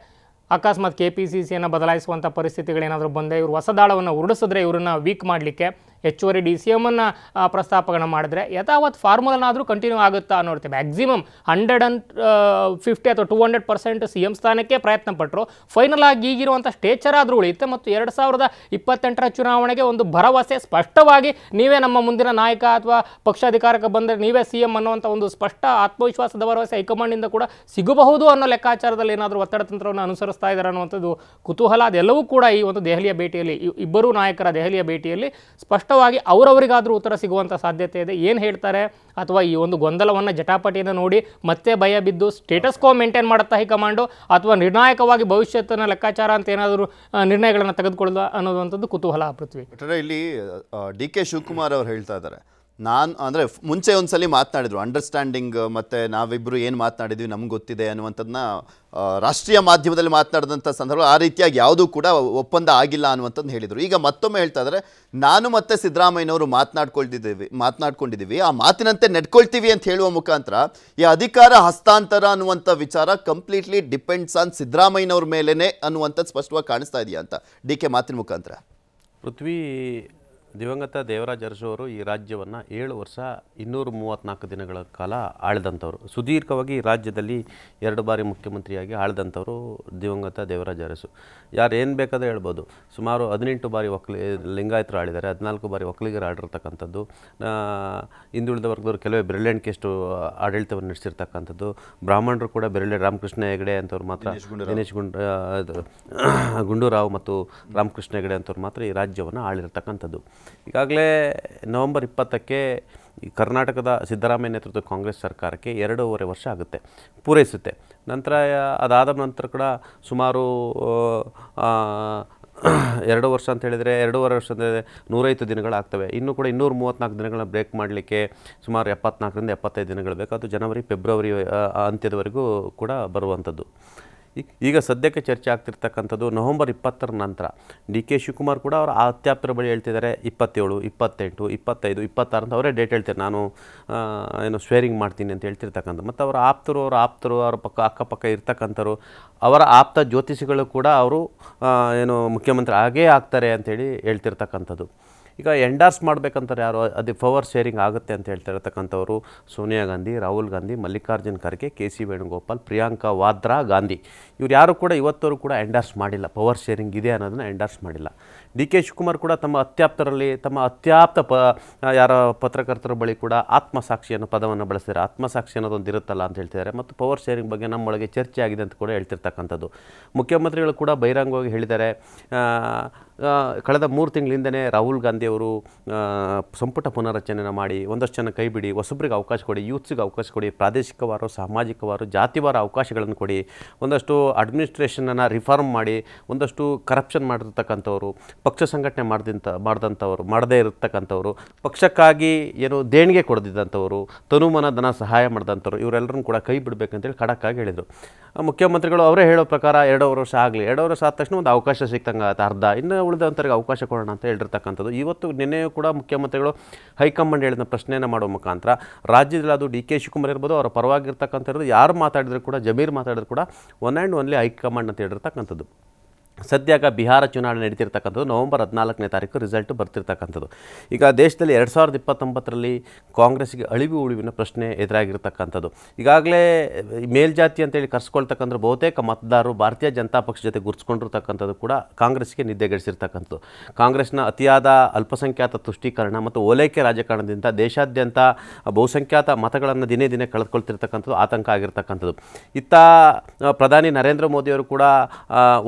ಅಕಸ್ಮಾತ್ KPCCಯನ್ನು ಬದಲಾಯಿಸುವಂಥ ಪರಿಸ್ಥಿತಿಗಳೇನಾದರೂ ಬಂದೆ, ಇವರು ಹೊಸ ದಾಳವನ್ನು ಉರುಳಿಸಿದ್ರೆ ಇವರನ್ನು ವೀಕ್ ಮಾಡಲಿಕ್ಕೆ ಹೆಚ್ಚುವರಿ DCMನ್ನು ಪ್ರಸ್ತಾಪಗಳನ್ನು ಮಾಡಿದ್ರೆ ಯಥಾವತ್ ಫಾರ್ಮುಲಾನಾದರೂ ಕಂಟಿನ್ಯೂ ಆಗುತ್ತಾ ಅನ್ನೋರ್ತೀವಿ. ಮ್ಯಾಕ್ಸಿಮಮ್ 150 ಅಥವಾ 200% CM ಸ್ಥಾನಕ್ಕೆ ಪ್ರಯತ್ನ ಪಟ್ಟರು. ಫೈನಲ್ ಆಗಿ ಈಗಿರುವಂಥ ಸ್ಟೇಚರ್ ಆದರೂ ಉಳಿಯುತ್ತೆ. ಮತ್ತು 2028ರ ಚುನಾವಣೆಗೆ ಒಂದು ಭರವಸೆ ಸ್ಪಷ್ಟವಾಗಿ ನೀವೇ ನಮ್ಮ ಮುಂದಿನ ನಾಯಕ ಅಥವಾ ಪಕ್ಷಾಧಿಕಾರಕ್ಕೆ ಬಂದರೆ ನೀವೇ CM ಅನ್ನುವಂಥ ಒಂದು ಸ್ಪಷ್ಟ ಆತ್ಮವಿಶ್ವಾಸದ ಭರವಸೆ ಹೈಕಮಾಂಡಿಂದ ಕೂಡ ಸಿಗಬಹುದು ಅನ್ನೋ ಲೆಕ್ಕಾಚಾರದಲ್ಲಿ ಏನಾದರೂ ಒತ್ತಡ ತಂತ್ರವನ್ನು ಅನುಸರಿಸ್ತಾ ಇದ್ದಾರೆ ಅನ್ನುವಂಥದ್ದು ಕುತೂಹಲ. ಅದೆಲ್ಲವೂ ಕೂಡ ಈ ಒಂದು ದೆಹಲಿಯ ಭೇಟಿಯಲ್ಲಿ, ಇಬ್ಬರೂ ನಾಯಕರ ದೆಹಲಿಯ ಭೇಟಿಯಲ್ಲಿ ಸ್ಪಷ್ಟವಾಗಿ ಅವರವರಿಗಾದರೂ ಉತ್ತರ ಸಿಗುವಂಥ ಸಾಧ್ಯತೆ ಇದೆ. ಏನು ಹೇಳ್ತಾರೆ, ಅಥವಾ ಈ ಒಂದು ಗೊಂದಲವನ್ನು ಜಟಾಪಟಿಯನ್ನು ನೋಡಿ ಮತ್ತೆ ಭಯ ಬಿದ್ದು ಸ್ಟೇಟಸ್ ಕೋ ಮೇಂಟೈನ್ ಮಾಡುತ್ತಾ ಹೈಕಮಾಂಡು, ಅಥವಾ ನಿರ್ಣಾಯಕವಾಗಿ ಭವಿಷ್ಯತ್ತಿನ ಲೆಕ್ಕಾಚಾರ ಅಂತ ಏನಾದರೂ ನಿರ್ಣಯಗಳನ್ನು ತೆಗೆದುಕೊಳ್ಳೋದು ಅನ್ನೋದಂಥದ್ದು ಕುತೂಹಲ. ಪೃಥ್ವಿ, ಇಲ್ಲಿ DK ಶಿವಕುಮಾರ್ ಅವರು ಹೇಳ್ತಾ ಇದ್ದಾರೆ, ನಾನು ಅಂದರೆ ಮುಂಚೆ ಒಂದ್ಸಲಿ ಮಾತನಾಡಿದ್ರು ಅಂಡರ್ಸ್ಟ್ಯಾಂಡಿಂಗ್, ಮತ್ತು ನಾವಿಬ್ಬರು ಏನು ಮಾತನಾಡಿದ್ವಿ ನಮ್ಗೆ ಗೊತ್ತಿದೆ ಅನ್ನುವಂಥದ್ದನ್ನ ರಾಷ್ಟ್ರೀಯ ಮಾಧ್ಯಮದಲ್ಲಿ ಮಾತನಾಡಿದಂಥ ಸಂದರ್ಭ ಆ ರೀತಿಯಾಗಿ ಯಾವುದೂ ಕೂಡ ಒಪ್ಪಂದ ಆಗಿಲ್ಲ ಅನ್ನುವಂಥದ್ದು ಹೇಳಿದರು. ಈಗ ಮತ್ತೊಮ್ಮೆ ಹೇಳ್ತಾ ಇದ್ದಾರೆ, ನಾನು ಮತ್ತು ಸಿದ್ದರಾಮಯ್ಯನವರು ಮಾತನಾಡ್ಕೊಂಡಿದ್ದೀವಿ, ಆ ಮಾತಿನಂತೆ ನಡ್ಕೊಳ್ತೀವಿ ಅಂತ ಹೇಳುವ ಮುಖಾಂತರ ಈ ಅಧಿಕಾರ ಹಸ್ತಾಂತರ ಅನ್ನುವಂಥ ವಿಚಾರ ಕಂಪ್ಲೀಟ್ಲಿ ಡಿಪೆಂಡ್ಸ್ ಆನ್ ಸಿದ್ದರಾಮಯ್ಯನವ್ರ ಮೇಲೇ ಅನ್ನುವಂಥದ್ದು ಸ್ಪಷ್ಟವಾಗಿ ಕಾಣಿಸ್ತಾ ಇದೆಯಾ ಅಂತ DK ಮಾತಿನ ಮುಖಾಂತರ? ಪೃಥ್ವಿ, ದಿವಂಗತ ದೇವರಾಜ ಅರಸು ಅವರು ಈ ರಾಜ್ಯವನ್ನು 7 ವರ್ಷ 234 ದಿನಗಳ ಕಾಲ ಆಳಿದಂಥವ್ರು. ಸುದೀರ್ಘವಾಗಿ ಈ ರಾಜ್ಯದಲ್ಲಿ 2 ಬಾರಿ ಮುಖ್ಯಮಂತ್ರಿಯಾಗಿ ಆಳಿದಂಥವರು ದಿವಂಗತ ದೇವರಾಜ ಅರಸು. ಯಾರು ಏನು ಬೇಕಾದರೂ ಹೇಳ್ಬೋದು. ಸುಮಾರು 18 ಬಾರಿ ಲಿಂಗಾಯತರು ಆಳಿದ್ದಾರೆ, 14 ಬಾರಿ ಒಕ್ಕಲಿಗರು ಆಡಿರ್ತಕ್ಕಂಥದ್ದು. ಹಿಂದುಳಿದ ವರ್ಗದವರು ಕೆಲವೇ ಬೆರಳೆಣಿಕೆಯಷ್ಟು ಆಡಳಿತವನ್ನು ನಡೆಸಿರ್ತಕ್ಕಂಥದ್ದು. ಬ್ರಾಹ್ಮಣರು ಕೂಡ ರಾಮಕೃಷ್ಣ ಹೆಗಡೆ ಅಂತವ್ರು ಮಾತ್ರ, ದಿನೇಶ್ ಗುಂಡೂರಾವ್ ಮತ್ತು ರಾಮಕೃಷ್ಣ ಹೆಗಡೆ ಅಂತವ್ರು ಮಾತ್ರ ಈ ರಾಜ್ಯವನ್ನು ಆಳಿರ್ತಕ್ಕಂಥದ್ದು. ಈಗಾಗಲೇ ನವೆಂಬರ್ 20ಕ್ಕೆ ಕರ್ನಾಟಕದ ಸಿದ್ದರಾಮಯ್ಯ ನೇತೃತ್ವದ ಕಾಂಗ್ರೆಸ್ ಸರ್ಕಾರಕ್ಕೆ 2.5 ವರ್ಷ ಆಗುತ್ತೆ, ಪೂರೈಸುತ್ತೆ. ನಂತರ ಅದಾದ ನಂತರ ಕೂಡ ಸುಮಾರು 2 ವರ್ಷ ಅಂತ ಹೇಳಿದರೆ 2.5 ವರ್ಷ ಅಂದರೆ 105 ದಿನಗಳಾಗ್ತವೆ. ಇನ್ನೂ ಕೂಡ 234 ದಿನಗಳನ್ನ ಬ್ರೇಕ್ ಮಾಡಲಿಕ್ಕೆ ಸುಮಾರು 74ರಿಂದ 75 ದಿನಗಳು ಬೇಕು. ಅದು ಜನವರಿ ಫೆಬ್ರವರಿ ಅಂತ್ಯದವರೆಗೂ ಕೂಡ ಬರುವಂಥದ್ದು. ಈಗ ಸದ್ಯಕ್ಕೆ ಚರ್ಚೆ ಆಗ್ತಿರ್ತಕ್ಕಂಥದ್ದು ನವೆಂಬರ್ 20ರ ನಂತರ ಡಿ ಕೆ ಶಿವಕುಮಾರ್ ಕೂಡ ಅವರ ಆತ್ಯಾಪ್ತರ ಬಳಿ ಹೇಳ್ತಿದ್ದಾರೆ 27, 28, 25, 26 ಅಂತ ಅವರೇ ಡೇಟ್ ಹೇಳ್ತಾರೆ. ನಾನು ಏನು ಸ್ವೇರಿಂಗ್ ಮಾಡ್ತೀನಿ ಅಂತ ಹೇಳ್ತಿರ್ತಕ್ಕಂಥ. ಮತ್ತು ಅವರ ಆಪ್ತರು ಅವರ ಅಕ್ಕಪಕ್ಕ ಇರ್ತಕ್ಕಂಥವ್ರು, ಅವರ ಆಪ್ತ ಜ್ಯೋತಿಷಿಗಳು ಕೂಡ ಅವರು ಏನು ಮುಖ್ಯಮಂತ್ರಿ ಆಗೇ ಆಗ್ತಾರೆ ಅಂಥೇಳಿ ಹೇಳ್ತಿರ್ತಕ್ಕಂಥದ್ದು. ಈಗ ಎಂಡಾರ್ಸ್ ಮಾಡಬೇಕಂತಾರೆ ಯಾರು, ಅದು ಪವರ್ ಶೇರಿಂಗ್ ಆಗುತ್ತೆ ಅಂತ ಹೇಳ್ತಿರ್ತಕ್ಕಂಥವ್ರು ಸೋನಿಯಾ ಗಾಂಧಿ, ರಾಹುಲ್ ಗಾಂಧಿ, ಮಲ್ಲಿಕಾರ್ಜುನ್ ಖರ್ಗೆ, ಕೆ ಸಿ ವೇಣುಗೋಪಾಲ್, ಪ್ರಿಯಾಂಕಾ ವಾದ್ರಾ, ಗಾಂಧಿ. ಇವ್ರು ಯಾರು ಕೂಡ ಇವತ್ತವರು ಕೂಡ ಎಂಡಾರ್ಸ್ ಮಾಡಿಲ್ಲ, ಪವರ್ ಶೇರಿಂಗ್ ಇದೆ ಅನ್ನೋದನ್ನ ಎಂಡಾರ್ಸ್ ಮಾಡಿಲ್ಲ. ಡಿ ಕೆ ಶಿವಕುಮಾರ್ ಕೂಡ ತಮ್ಮ ಅತ್ಯಾಪ್ತರಲ್ಲಿ ತಮ್ಮ ಅತ್ಯಾಪ್ತ ಯಾರ ಪತ್ರಕರ್ತರ ಬಳಿ ಕೂಡ ಆತ್ಮಸಾಕ್ಷಿ ಅನ್ನೋ ಪದವನ್ನು ಬಳಸ್ತಾರೆ. ಆತ್ಮಸಾಕ್ಷಿ ಅನ್ನೋದೊಂದು ಇರುತ್ತಲ್ಲ ಅಂತ ಹೇಳ್ತಿದ್ದಾರೆ. ಮತ್ತು ಪವರ್ ಶೇರಿಂಗ್ ಬಗ್ಗೆ ನಮ್ಮೊಳಗೆ ಚರ್ಚೆ ಆಗಿದೆ ಅಂತ ಕೂಡ ಹೇಳ್ತಿರ್ತಕ್ಕಂಥದ್ದು. ಮುಖ್ಯಮಂತ್ರಿಗಳು ಕೂಡ ಬಹಿರಂಗವಾಗಿ ಹೇಳಿದ್ದಾರೆ. ಕಳೆದ 3 ತಿಂಗಳಿಂದನೇ ರಾಹುಲ್ ಗಾಂಧಿಯವರು ಸಂಪುಟ ಪುನರಚನೆಯನ್ನು ಮಾಡಿ ಒಂದಷ್ಟು ಜನ ಕೈ ಬಿಡಿ, ಹೊಸಬ್ರಿಗೆ ಅವಕಾಶ ಕೊಡಿ, ಯೂತ್ಸ್ಗೆ ಅವಕಾಶ ಕೊಡಿ, ಪ್ರಾದೇಶಿಕವಾರು, ಸಾಮಾಜಿಕವಾರು, ಜಾತಿವಾರ ಅವಕಾಶಗಳನ್ನು ಕೊಡಿ, ಒಂದಷ್ಟು ಅಡ್ಮಿನಿಸ್ಟ್ರೇಷನನ್ನು ರಿಫಾರ್ಮ್ ಮಾಡಿ, ಒಂದಷ್ಟು ಕರಪ್ಷನ್ ಮಾಡಿರ್ತಕ್ಕಂಥವ್ರು, ಪಕ್ಷ ಸಂಘಟನೆ ಮಾಡದೇ ಇರತಕ್ಕಂಥವ್ರು, ಪಕ್ಷಕ್ಕಾಗಿ ಏನು ದೇಣಿಗೆ ಕೊಡದಿದ್ದಂಥವರು, ತನುಮನ ಧನ ಸಹಾಯ ಮಾಡಿದಂಥವ್ರು, ಇವರೆಲ್ಲರನ್ನು ಕೂಡ ಕೈ ಬಿಡಬೇಕಂತೇಳಿ ಖಡಕ್ಕಾಗಿ ಹೇಳಿದರು. ಮುಖ್ಯಮಂತ್ರಿಗಳು ಅವರೇ ಹೇಳೋ ಪ್ರಕಾರ 2 ವರ್ಷ ಆಗಲಿ, 2 ವರ್ಷ ಆದ ತಕ್ಷಣ ಒಂದು ಅವಕಾಶ ಸಿಕ್ತಂಗೆ ಆಗುತ್ತೆ, ಅರ್ಧ ಇನ್ನು ಉಳಿದಂಥವ್ರಿಗೆ ಅವಕಾಶ ಕೊಡೋಣ ಅಂತ ಹೇಳಿರ್ತಕ್ಕಂಥದ್ದು. ಇವತ್ತು ನಿನ್ನೆಯೂ ಕೂಡ ಮುಖ್ಯಮಂತ್ರಿಗಳು ಹೈಕಮಾಂಡ್ ಹೇಳಿದ ಪ್ರಶ್ನೆಯನ್ನು ಮಾಡೋ ಮುಖಾಂತರ ರಾಜ್ಯದಲ್ಲಿ ಅದು ಡಿ ಕೆ ಶಿವಕುಮಾರ್ ಇರ್ಬೋದು, ಅವರ ಪರವಾಗಿರ್ತಕ್ಕಂಥದ್ದು ಯಾರು ಮಾತಾಡಿದ್ರು ಕೂಡ, ಜಮೀರ್ ಮಾತಾಡಿದ್ರು ಕೂಡ ಒನ್ ಆ್ಯಂಡ್ ಓನ್ಲಿ ಹೈಕಮಾಂಡ್ ಅಂತ ಹೇಳಿರ್ತಕ್ಕಂಥದ್ದು. ಸದ್ಯಾಗ ಬಿಹಾರ ಚುನಾವಣೆ ನಡೀತಿರ್ತಕ್ಕಂಥದ್ದು, ನವೆಂಬರ್ 14ನೇ ತಾರೀಕು ರಿಸಲ್ಟ್ ಬರ್ತಿರ್ತಕ್ಕಂಥದ್ದು. ಈಗ ದೇಶದಲ್ಲಿ 2029ರಲ್ಲಿ ಕಾಂಗ್ರೆಸ್ಗೆ ಅಳಿವು ಉಳಿವಿನ ಪ್ರಶ್ನೆ ಎದುರಾಗಿರ್ತಕ್ಕಂಥದ್ದು. ಈಗಾಗಲೇ ಮೇಲ್ಜಾತಿ ಅಂತೇಳಿ ಕರೆಸ್ಕೊಳ್ತಕ್ಕಂಥ ಬಹುತೇಕ ಮತದಾರರು ಭಾರತೀಯ ಜನತಾ ಪಕ್ಷ ಜೊತೆ ಗುರುತಿಸ್ಕೊಂಡಿರ್ತಕ್ಕಂಥದ್ದು ಕೂಡ ಕಾಂಗ್ರೆಸ್ಗೆ ನಿದ್ದೆಗೆಡಿಸಿರ್ತಕ್ಕಂಥದ್ದು. ಕಾಂಗ್ರೆಸ್ನ ಅತಿಯಾದ ಅಲ್ಪಸಂಖ್ಯಾತ ತುಷ್ಟೀಕರಣ ಮತ್ತು ಓಲೈಕೆ ರಾಜಕಾರಣದಿಂದ ದೇಶಾದ್ಯಂತ ಬಹುಸಂಖ್ಯಾತ ಮತಗಳನ್ನು ದಿನೇ ದಿನೇ ಕಳೆದುಕೊಳ್ತಿರ್ತಕ್ಕಂಥದ್ದು ಆತಂಕ ಆಗಿರ್ತಕ್ಕಂಥದ್ದು. ಇತ್ತ ಪ್ರಧಾನಿ ನರೇಂದ್ರ ಮೋದಿಯವರು ಕೂಡ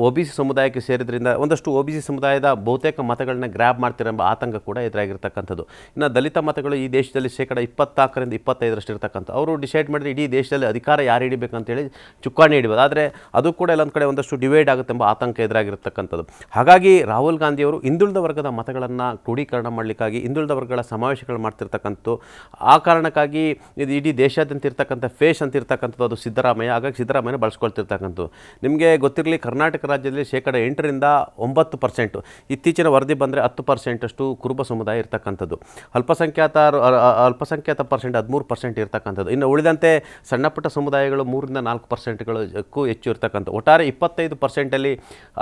OBC ಸಮುದಾಯಕ್ಕೆ ಸೇರಿದ್ರಿಂದ ಒಂದಷ್ಟು OBC ಸಮುದಾಯದ ಬಹುತೇಕ ಮತಗಳನ್ನ ಗ್ರ್ಯಾಬ್ ಮಾಡ್ತಿರೆಂಬ ಆತಂಕ ಕೂಡ ಎದುರಾಗಿರ್ತಕ್ಕಂಥದ್ದು. ಇನ್ನು ದಲಿತ ಮತಗಳು ಈ ದೇಶದಲ್ಲಿ 24% 25% ಇರ್ತಕ್ಕಂಥ, ಅವರು ಡಿಸೈಡ್ ಮಾಡಿದ್ರೆ ಇಡೀ ದೇಶದಲ್ಲಿ ಅಧಿಕಾರ ಯಾರು ಹಿಡಿಬೇಕಂತೇಳಿ ಚುಕ್ಕಾಣಿ ಹಿಡಿಬೋದು. ಆದರೆ ಅದು ಕೂಡ ಎಲ್ಲೊಂದು ಕಡೆ ಒಂದಷ್ಟು ಡಿವೈಡ್ ಆಗುತ್ತೆ ಎಂಬ ಆತಂಕ ಎದುರಾಗಿರ್ತಕ್ಕಂಥದ್ದು. ಹಾಗಾಗಿ ರಾಹುಲ್ ಗಾಂಧಿಯವರು ಹಿಂದುಳಿದ ವರ್ಗದ ಮತಗಳನ್ನು ಕ್ರೋಢೀಕರಣ ಮಾಡಲಿಕ್ಕಾಗಿ ಹಿಂದುಳಿದ ವರ್ಗಗಳ ಸಮಾವೇಶಗಳು ಮಾಡ್ತಿರ್ತಕ್ಕಂಥದ್ದು. ಆ ಕಾರಣಕ್ಕಾಗಿ ಇದು ಇಡೀ ದೇಶಾದ್ಯಂತ ಇರ್ತಕ್ಕಂಥ ಫೇಸ್ ಅಂತ ಇರ್ತಕ್ಕಂಥದ್ದು ಅದು ಸಿದ್ದರಾಮಯ್ಯ. ಹಾಗಾಗಿ ಸಿದ್ದರಾಮಯ್ಯ ಬಳಸ್ಕೊಳ್ತಿರ್ತಕ್ಕಂಥದ್ದು. ನಿಮಗೆ ಗೊತ್ತಿರಲಿ, ಕರ್ನಾಟಕ ರಾಜ್ಯದಲ್ಲಿ 8% 9%, ಇತ್ತೀಚಿನ ವರದಿ ಬಂದರೆ 10% ಅಷ್ಟು ಕುರುಬ ಸಮುದಾಯ ಇರ್ತಕ್ಕಂಥದ್ದು. ಅಲ್ಪಸಂಖ್ಯಾತ ಪರ್ಸೆಂಟ್ 13% ಇರ್ತಕ್ಕಂಥದ್ದು. ಇನ್ನು ಉಳಿದಂತೆ ಸಣ್ಣ ಪುಟ್ಟ ಸಮುದಾಯಗಳು 3ರಿಂದ 4%ಕ್ಕೂ ಹೆಚ್ಚು ಇರ್ತಕ್ಕಂಥ. ಒಟ್ಟಾರೆ 25%ಅಲ್ಲಿ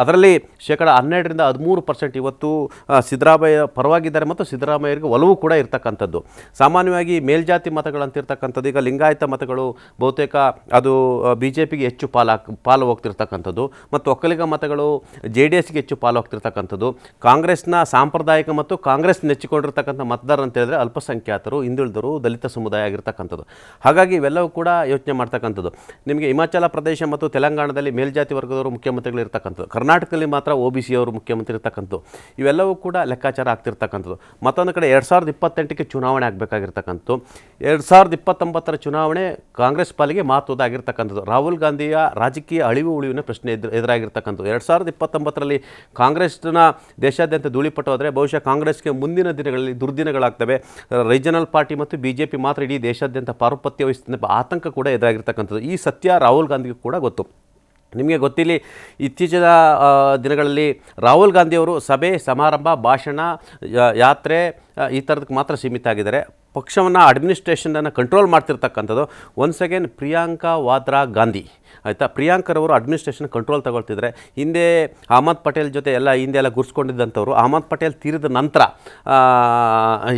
ಅದರಲ್ಲಿ 12ರಿಂದ 13% ಇವತ್ತು ಸಿದ್ದರಾಮಯ್ಯ ಪರವಾಗಿದ್ದಾರೆ ಮತ್ತು ಸಿದ್ದರಾಮಯ್ಯರಿಗೆ ಒಲವು ಕೂಡ ಇರ್ತಕ್ಕಂಥದ್ದು. ಸಾಮಾನ್ಯವಾಗಿ ಮೇಲ್ಜಾತಿ ಮತಗಳಂತಿರ್ತಕ್ಕಂಥದ್ದು, ಈಗ ಲಿಂಗಾಯತ ಮತಗಳು ಬಹುತೇಕ ಅದು BJPಗೆ ಹೆಚ್ಚು ಪಾಲು ಹೋಗ್ತಿರ್ತಕ್ಕಂಥದ್ದು ಮತ್ತು ಒಕ್ಕಲಿಗ ಮತಗಳು JDSಗೆ ಹೆಚ್ಚು ಪಾಲು ಹೋಗ್ತಿರ್ತಕ್ಕಂಥದ್ದು. ಕಾಂಗ್ರೆಸ್ನ ಸಾಂಪ್ರದಾಯಿಕ ಮತ್ತು ಕಾಂಗ್ರೆಸ್ ನೆಚ್ಚಿಕೊಂಡಿರ್ತಕ್ಕಂಥ ಮತದಾರರು ಅಂತ ಹೇಳಿದ್ರೆ ಅಲ್ಪಸಂಖ್ಯಾತರು, ಹಿಂದುಳಿದರು, ದಲಿತ ಸಮುದಾಯ ಆಗಿರ್ತಕ್ಕಂಥದ್ದು. ಹಾಗಾಗಿ ಇವೆಲ್ಲವೂ ಕೂಡ ಯೋಚನೆ ಮಾಡ್ತಕ್ಕಂಥದ್ದು. ನಿಮಗೆ ಹಿಮಾಚಲ ಪ್ರದೇಶ ಮತ್ತು ತೆಲಂಗಾಣದಲ್ಲಿ ಮೇಲ್ಜಾತಿ ವರ್ಗದವರು ಮುಖ್ಯಮಂತ್ರಿಗಳು ಇರ್ತಕ್ಕಂಥದ್ದು, ಕರ್ನಾಟಕದಲ್ಲಿ ಮಾತ್ರ OBC ಅವರು ಮುಖ್ಯಮಂತ್ರಿ ಇರ್ತಕ್ಕಂಥದ್ದು. ಇವೆಲ್ಲವೂ ಕೂಡ ಲೆಕ್ಕಾಚಾರ ಆಗ್ತಿರ್ತಕ್ಕಂಥದ್ದು. ಮತ್ತೊಂದು ಕಡೆ 2028ಕ್ಕೆ ಚುನಾವಣೆ ಆಗಬೇಕಾಗಿರ್ತಕ್ಕಂಥದ್ದು. 2029ರ ಚುನಾವಣೆ ಕಾಂಗ್ರೆಸ್ ಪಾಲಿಗೆ ಮಹತ್ವದಾಗಿರ್ತಕ್ಕಂಥದ್ದು. ರಾಹುಲ್ ಗಾಂಧಿಯ ರಾಜಕೀಯ ಅಳಿವು ಉಳಿವಿನ ಪ್ರಶ್ನೆ ಎದುರಾಗಿರ್ತಕ್ಕಂಥದ್ದು. 2029ರಲ್ಲಿ ಕಾಂಗ್ರೆಸ್ನ ದೇಶಾದ್ಯಂತ ಧೂಳಿಪಟ್ಟು ಹೋದರೆ ಬಹುಶಃ ಕಾಂಗ್ರೆಸ್ಗೆ ಮುಂದಿನ ದಿನಗಳಲ್ಲಿ ದುರ್ದಿನಗಳಾಗ್ತವೆ. ರೀಜನಲ್ ಪಾರ್ಟಿ ಮತ್ತು BJP ಮಾತ್ರ ಇಡೀ ದೇಶಾದ್ಯಂತ ಪಾರುಪತ್ಯ ವಹಿಸುತ್ತೆ ಆತಂಕ ಕೂಡ ಎದುರಾಗಿರ್ತಕ್ಕಂಥದ್ದು. ಈ ಸತ್ಯ ರಾಹುಲ್ ಗಾಂಧಿಗೂ ಕೂಡ ಗೊತ್ತು. ನಿಮಗೆ ಗೊತ್ತಿಲ್ಲ, ಇತ್ತೀಚಿನ ದಿನಗಳಲ್ಲಿ ರಾಹುಲ್ ಗಾಂಧಿಯವರು ಸಭೆ, ಸಮಾರಂಭ, ಭಾಷಣ, ಯಾತ್ರೆ ಈ ಥರದಕ್ಕೆ ಮಾತ್ರ ಸೀಮಿತ ಆಗಿದ್ದಾರೆ. ಪಕ್ಷವನ್ನು ಅಡ್ಮಿನಿಸ್ಟ್ರೇಷನನ್ನು ಕಂಟ್ರೋಲ್ ಮಾಡ್ತಿರ್ತಕ್ಕಂಥದ್ದು ಒನ್ಸ್ ಅಗೇನ್ ಪ್ರಿಯಾಂಕಾ ವಾದ್ರಾ ಗಾಂಧಿ. ಆಯಿತಾ. ಪ್ರಿಯಾಂಕರವರು ಅಡ್ಮಿನಿಸ್ಟ್ರೇಷನ್ ಕಂಟ್ರೋಲ್ ತಗೊಳ್ತಿದ್ರೆ ಹಿಂದೆ ಅಹಮದ್ ಪಟೇಲ್ ಜೊತೆ ಹಿಂದೆ ಎಲ್ಲ ಗುರ್ಸ್ಕೊಂಡಿದ್ದಂಥವ್ರು ಅಹಮದ್ ಪಟೇಲ್ ತೀರಿದ ನಂತರ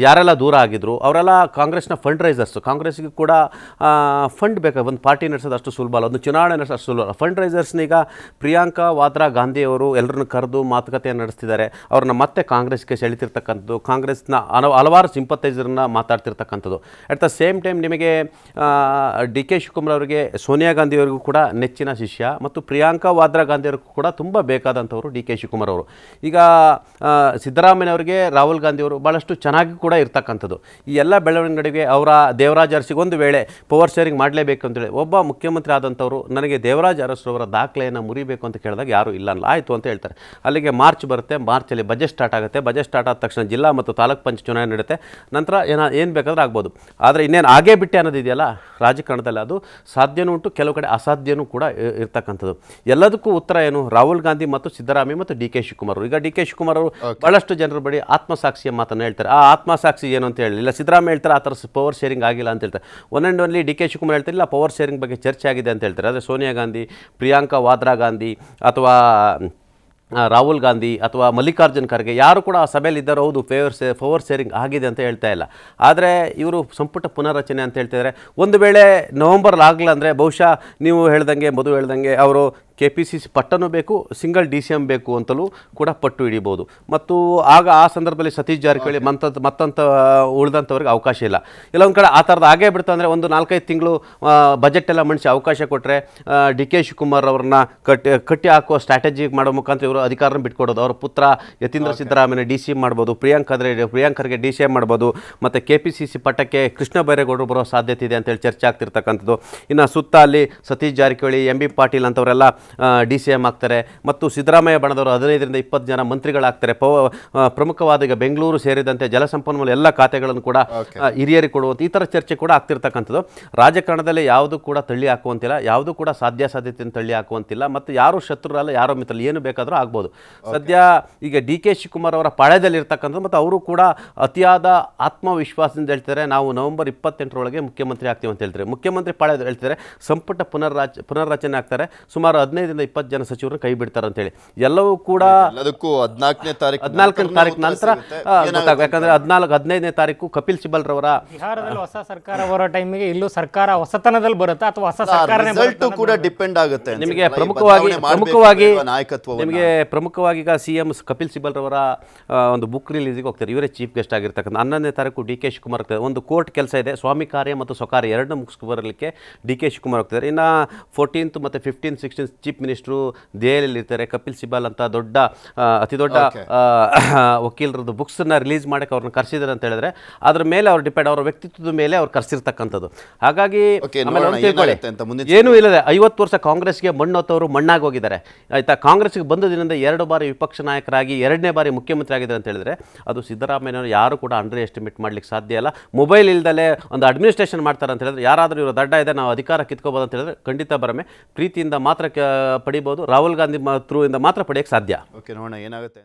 ಯಾರೆಲ್ಲ ದೂರ ಆಗಿದ್ರು ಅವರೆಲ್ಲ ಕಾಂಗ್ರೆಸ್ನ ಫಂಡ್ ರೈಸರ್ಸು. ಕಾಂಗ್ರೆಸ್ಗೆ ಕೂಡ ಫಂಡ್ ಬೇಕಾಗ ಒಂದು ಪಾರ್ಟಿ ನಡೆಸೋದು ಅಷ್ಟು ಸುಲಭ ಅಲ್ಲ, ಒಂದು ಚುನಾವಣೆ ನಡೆಸೋದು ಅಷ್ಟು ಸುಲಭ. ಫಂಡ್ ರೈಸರ್ಸ್ನೀಗ ಪ್ರಿಯಾಂಕಾ ವಾದ್ರಾ ಗಾಂಧಿಯವರು ಎಲ್ಲರನ್ನು ಕರೆದು ಮಾತುಕತೆಯನ್ನು ನಡೆಸ್ತಿದ್ದಾರೆ. ಅವ್ರನ್ನ ಮತ್ತೆ ಕಾಂಗ್ರೆಸ್ಗೆ ಸೆಳಿತಿರ್ತಕ್ಕಂಥದ್ದು, ಕಾಂಗ್ರೆಸ್ನ ಹಲವಾರು ಸಿಂಪತೈಸರ್ನ ಮಾತಾಡ್ತಿರ್ತಕ್ಕಂಥದ್ದು. ಅಟ್ ದ ಸೇಮ್ ಟೈಮ್ ನಿಮಗೆ ಡಿ ಕೆ ಶಿವಕುಮಾರ್ ಅವರಿಗೆ ಸೋನಿಯಾ ಗಾಂಧಿಯವರಿಗೂ ಕೂಡ ನೆಚ್ಚಿನ ಶಿಷ್ಯ ಮತ್ತು ಪ್ರಿಯಾಂಕಾ ವಾದ್ರಾ ಗಾಂಧಿಯವ್ರಿಗೂ ಕೂಡ ತುಂಬ ಬೇಕಾದಂಥವರು ಡಿ ಕೆ ಶಿವಕುಮಾರ್ ಅವರು. ಈಗ ಸಿದ್ದರಾಮಯ್ಯನವರಿಗೆ ರಾಹುಲ್ ಗಾಂಧಿಯವರು ಭಾಳಷ್ಟು ಚೆನ್ನಾಗಿ ಕೂಡ ಇರ್ತಕ್ಕಂಥದ್ದು. ಈ ಎಲ್ಲ ಬೆಳವಣಿಗೆಗಳಿಗೆ ಅವರ ದೇವರಾಜ್ ಅರಸಿಗೆ ಒಂದು ವೇಳೆ ಪವರ್ ಶೇರಿಂಗ್ ಮಾಡಲೇಬೇಕು ಅಂತೇಳಿ ಒಬ್ಬ ಮುಖ್ಯಮಂತ್ರಿ ಆದಂಥವ್ರು ನನಗೆ ದೇವರಾಜ್ ಅರಸರವರ ದಾಖಲೆಯನ್ನು ಮುರಿಬೇಕು ಅಂತ ಕೇಳಿದಾಗ ಯಾರೂ ಇಲ್ಲ ಅಲ್ಲ, ಆಯಿತು ಅಂತ ಹೇಳ್ತಾರೆ. ಅಲ್ಲಿಗೆ ಮಾರ್ಚ್ ಬರುತ್ತೆ, ಮಾರ್ಚಲ್ಲಿ ಬಜೆಟ್ ಸ್ಟಾರ್ಟ್ ಆಗುತ್ತೆ. ಬಜೆಟ್ ಸ್ಟಾರ್ಟ್ ಆದ ತಕ್ಷಣ ಜಿಲ್ಲಾ ಮತ್ತು ತಾಲೂಕು ಪಂಚಾಯತ್ ಚುನಾವಣೆ ನಡೆಯುತ್ತೆ. ನಂತರ ಏನು ಬೇಕಾದರೂ ಆಗ್ಬೋದು. ಆದರೆ ಇನ್ನೇನು ಆಗೇ ಬಿಟ್ಟೆ ಅನ್ನೋದಿದೆಯಲ್ಲ ರಾಜಕಾರಣದಲ್ಲಿ, ಅದು ಸಾಧ್ಯನೂ ಉಂಟು, ಕೆಲವು ಕಡೆ ಅಸಾಧ್ಯನೂ ಕೂಡ ಇರ್ತಕ್ಕಂಥದ್ದು. ಎಲ್ಲದಕ್ಕೂ ಉತ್ತರ ಏನು? ರಾಹುಲ್ ಗಾಂಧಿ ಮತ್ತು ಸಿದ್ದರಾಮಯ್ಯ ಮತ್ತು ಡಿ ಕೆ ಶಿವಕುಮಾರ್ ಅವರು. ಈಗ ಡಿ ಕೆ ಶಿವಕುಮಾರ್ ಅವರು ಬಹಳಷ್ಟು ಜನರ ಬಳಿ ಆತ್ಮಸಾಕ್ಷಿಯ ಮಾತನ್ನು ಹೇಳ್ತಾರೆ. ಆ ಆತ್ಮಸಾಕ್ಷಿ ಏನು ಅಂತ ಹೇಳಿ, ಇಲ್ಲ ಸಿದ್ದರಾಮಯ್ಯ ಹೇಳ್ತಾರೆ ಆ ಥರ ಪವರ್ ಶೇರಿಂಗ್ ಆಗಿಲ್ಲ ಅಂತ ಹೇಳ್ತಾರೆ. One and only D K Shivakumar ಹೇಳ್ತಾರೆ ಇಲ್ಲ ಪವರ್ ಶೇರಿಂಗ್ ಬಗ್ಗೆ ಚರ್ಚೆ ಆಗಿದೆ ಅಂತ ಹೇಳ್ತಾರೆ. ಆದರೆ ಸೋನಿಯಾ ಗಾಂಧಿ, ಪ್ರಿಯಾಂಕಾ ವಾದ್ರಾ ಗಾಂಧಿ ಅಥವಾ ರಾಹುಲ್ ಗಾಂಧಿ ಅಥವಾ ಮಲ್ಲಿಕಾರ್ಜುನ್ ಖರ್ಗೆ ಯಾರು ಕೂಡ ಆ ಸಭೆಯಲ್ಲಿ ಇದ್ದಾರೆ. ಹೌದು ಪವರ್ ಶೇರಿಂಗ್ ಆಗಿದೆ ಅಂತ ಹೇಳ್ತಾ ಇಲ್ಲ. ಆದರೆ ಇವರು ಸಂಪುಟ ಪುನರ್ರಚನೆ ಅಂತ ಹೇಳ್ತಿದ್ದಾರೆ. ಒಂದು ವೇಳೆ ನವೆಂಬರ್ಲಿ ಆಗಲಿಲ್ಲ ಅಂದರೆ ಬಹುಶಃ ನೀವು ಹೇಳ್ದಂಗೆ ಮಧು ಹೇಳ್ದಂಗೆ ಅವರು KPCC ಪಟ್ಟನೂ ಬೇಕು, ಸಿಂಗಲ್ DCM ಬೇಕು ಅಂತಲೂ ಕೂಡ ಪಟ್ಟು ಹಿಡಿಬೋದು. ಮತ್ತು ಆಗ ಆ ಸಂದರ್ಭದಲ್ಲಿ ಸತೀಶ್ ಜಾರಕಿಹೊಳಿ ಮತ್ತಂತ ಉಳಿದಂಥವ್ರಿಗೆ ಅವಕಾಶ ಇಲ್ಲ. ಇಲ್ಲ ಒಂದು ಕಡೆ ಆ ಥರದ್ದು ಆಗೇ ಬಿಡ್ತು ಅಂದರೆ ಒಂದು 4-5 ತಿಂಗಳು ಬಜೆಟ್ ಎಲ್ಲ ಮಂಡಿಸಿ ಅವಕಾಶ ಕೊಟ್ಟರೆ ಡಿ ಕೆ ಶಿವಕುಮಾರ್ ಅವ್ರನ್ನ ಕಟ್ಟಿ ಹಾಕುವ ಸ್ಟ್ರಾಟಜಿ ಮಾಡೋ ಮುಖಾಂತರ ಇವರು ಅಧಿಕಾರನ ಬಿಟ್ಕೊಡೋದು. ಅವರ ಪುತ್ರ ಯತೀಂದ್ರ ಸಿದ್ದರಾಮಯ್ಯ DCM ಮಾಡ್ಬೋದು, ಪ್ರಿಯಾಂಕರ್ಗೆ DCM ಮಾಡ್ಬೋದು, ಮತ್ತು KPCC ಪಟ್ಟಕ್ಕೆ ಕೃಷ್ಣ ಬೈರೇಗೌಡರು ಬರೋ ಸಾಧ್ಯತೆ ಇದೆ ಅಂತೇಳಿ ಚರ್ಚೆ ಆಗ್ತಿರ್ತಕ್ಕಂಥದ್ದು. ಇನ್ನು ಸುತ್ತ ಅಲ್ಲಿ ಸತೀಶ್ ಜಾರಕಿಹೊಳಿ, MB ಪಾಟೀಲ್ ಅಂತವರೆಲ್ಲ DCM ಆಗ್ತಾರೆ. ಮತ್ತು ಸಿದ್ದರಾಮಯ್ಯ ಬಣದವರು 15ರಿಂದ 20 ಜನ ಮಂತ್ರಿಗಳಾಗ್ತಾರೆ. ಪ್ರಮುಖವಾದ ಈಗ ಬೆಂಗಳೂರು ಸೇರಿದಂತೆ ಜಲಸಂಪನ್ಮೂಲ ಎಲ್ಲ ಖಾತೆಗಳನ್ನು ಕೂಡ ಹಿರಿಯರಿಗೆ ಕೊಡುವಂಥ ಈ ಥರ ಚರ್ಚೆ ಕೂಡ ಆಗ್ತಿರ್ತಕ್ಕಂಥದ್ದು. ರಾಜಕಾರಣದಲ್ಲಿ ಯಾವುದು ಕೂಡ ತಳ್ಳಿ ಹಾಕುವಂತಿಲ್ಲ, ಯಾವುದು ಕೂಡ ಸಾಧ್ಯತೆಯನ್ನು ತಳ್ಳಿ ಹಾಕುವಂತಿಲ್ಲ, ಮತ್ತು ಯಾರು ಶತ್ರುರಲ್ಲ, ಯಾರೋ ಮಿತ್ರಲ್ಲ, ಏನು ಬೇಕಾದರೂ ಆಗ್ಬೋದು. ಸದ್ಯ ಈಗ ಡಿ ಕೆ ಶಿವಕುಮಾರ್ ಅವರ ಪಾಳ್ಯದಲ್ಲಿರ್ತಕ್ಕಂಥದ್ದು, ಮತ್ತು ಅವರು ಕೂಡ ಅತಿಯಾದ ಆತ್ಮವಿಶ್ವಾಸದಿಂದ ಹೇಳ್ತಾರೆ ನಾವು ನವೆಂಬರ್ 28ರೊಳಗೆ ಮುಖ್ಯಮಂತ್ರಿ ಆಗ್ತೀವಿ ಅಂತ ಹೇಳ್ತಾರೆ. ಮುಖ್ಯಮಂತ್ರಿ ಪಾಳ್ಯದಲ್ಲಿ ಹೇಳ್ತಾರೆ ಸಂಪುಟ ಪುನರ್ರಚನೆ ಆಗ್ತಾರೆ, ಸುಮಾರು 15ರಿಂದ 20 ಜನ ಸಚಿವರನ್ನು ಕೈ ಬಿಡ್ತಾರೆ ಅಂತೇಳಿ. ಎಲ್ಲವೂ ಕೂಡ 14ನೇ ತಾರೀಕು ನಂತರ ಯಾಕಂದ್ರೆ 15ನೇ ತಾರೀಕು ಕಪಿಲ್ ಸಿಬಲ್ ರವರ ಬಿಹಾರದಲ್ಲಿ ಹೊಸ ಸರ್ಕಾರ ಬರೋ ಟೈಮಿಗೆ ಇಲ್ಲೂ ಸರ್ಕಾರ ಹೊಸತನದಲ್ಲಿ ಬರುತ್ತಾ ಅಥವಾ ಹೊಸ ಸರ್ಕಾರನೇ ರಿಸಲ್ಟ್ ಕೂಡ ಡಿಪೆಂಡ್ ಆಗುತ್ತೆ. ನಿಮಗೆ ಪ್ರಮುಖವಾಗಿ ಈಗ CM ಕಪಿಲ್ ಸಿಬಲ್ ರವರ ಒಂದು ಬುಕ್ ರಿಲೀಸಿಗೆ ಹೋಗ್ತಾರೆ. ಇವರೇ ಚೀಫ್ ಗೆಸ್ಟ್ ಆಗಿರ್ತಕ್ಕಂಥ. 11ನೇ ತಾರೀಕು ಡಿ ಕೆ ಶಿವಕುಮಾರ್ ಹೋಗ್ತಾರೆ. ಒಂದು ಕೋರ್ಟ್ ಕೆಲಸ ಇದೆ, ಸ್ವಾಮಿ ಕಾರ್ಯ ಮತ್ತು ಸ್ವಕಾರ್ಯ ಎರಡನ್ನೂ ಮುಗಿಸ್ಬರಲಿಕ್ಕೆ ಡಿ ಕೆ ಶಿವಕುಮಾರ್ ಹೋಗ್ತಾರೆ. ಇನ್ನು 14th ಮತ್ತು 15th 16th ಚೀಫ್ ಮಿನಿಸ್ಟ್ರು ದೆಹಲಿಯಲ್ಲಿ ಇರ್ತಾರೆ. ಕಪಿಲ್ ಸಿಬಲ್ ಅಂತ ಅತಿ ದೊಡ್ಡ ವಕೀಲರದ್ದು ಬುಕ್ಸನ್ನು ರಿಲೀಸ್ ಮಾಡೋಕ್ಕೆ ಅವ್ರನ್ನ ಕರೆಸಿದ್ದಾರೆ ಅಂತ ಹೇಳಿದ್ರೆ ಅದ್ರ ಮೇಲೆ ಅವ್ರು ಡಿಪೆಂಡ್, ಅವರ ವ್ಯಕ್ತಿತ್ವದ ಮೇಲೆ ಅವ್ರು ಕರೆಸಿರ್ತಕ್ಕಂಥದ್ದು. ಹಾಗಾಗಿ ಏನೂ ಇಲ್ಲದೆ 50 ವರ್ಷ ಕಾಂಗ್ರೆಸ್ಗೆ ಮಣ್ಣು ಹೊತ್ತವರು ಮಣ್ಣಾಗಿ ಹೋಗಿದ್ದಾರೆ ಆಯಿತಾ. ಕಾಂಗ್ರೆಸ್ಗೆ ಬಂದ ದಿನದಿಂದ 2 ಬಾರಿ ವಿಪಕ್ಷ ನಾಯಕರಾಗಿ 2ನೇ ಬಾರಿ ಮುಖ್ಯಮಂತ್ರಿ ಆಗಿದ್ದಾರೆ ಅಂತ ಹೇಳಿದ್ರೆ ಅದು ಸಿದ್ದರಾಮಯ್ಯನವರು ಯಾರು ಕೂಡ ಅಂಡರ್ ಎಸ್ಟಿಮೇಟ್ ಮಾಡ್ಲಿಕ್ಕೆ ಸಾಧ್ಯ ಇಲ್ಲ. ಮೊಬೈಲ್ ಇಲ್ದಲೆ ಒಂದು ಅಡ್ಮಿನಿಸ್ಟ್ರೇಷನ್ ಮಾಡ್ತಾರೆ ಅಂತ ಹೇಳಿದ್ರೆ ಯಾರಾದರೂ ಇವರು ದಡ್ಡ ಇದೆ ನಾವು ಅಧಿಕಾರ ಕಿತ್ಕೋಬೋದು ಅಂತ ಹೇಳಿದ್ರೆ ಖಂಡಿತ ಬರಮೆ ಪ್ರೀತಿಯಿಂದ ಮಾತ್ರ ಪಡಿಬೋದು. ರಾಹುಲ್ ಗಾಂಧಿ ಥ್ರೂ ಇಂದ ಮಾತ್ರ ಪಡೆಯಕ್ಕೆ ಸಾಧ್ಯ. ಓಕೆ, ನೋಡೋಣ ಏನಾಗುತ್ತೆ.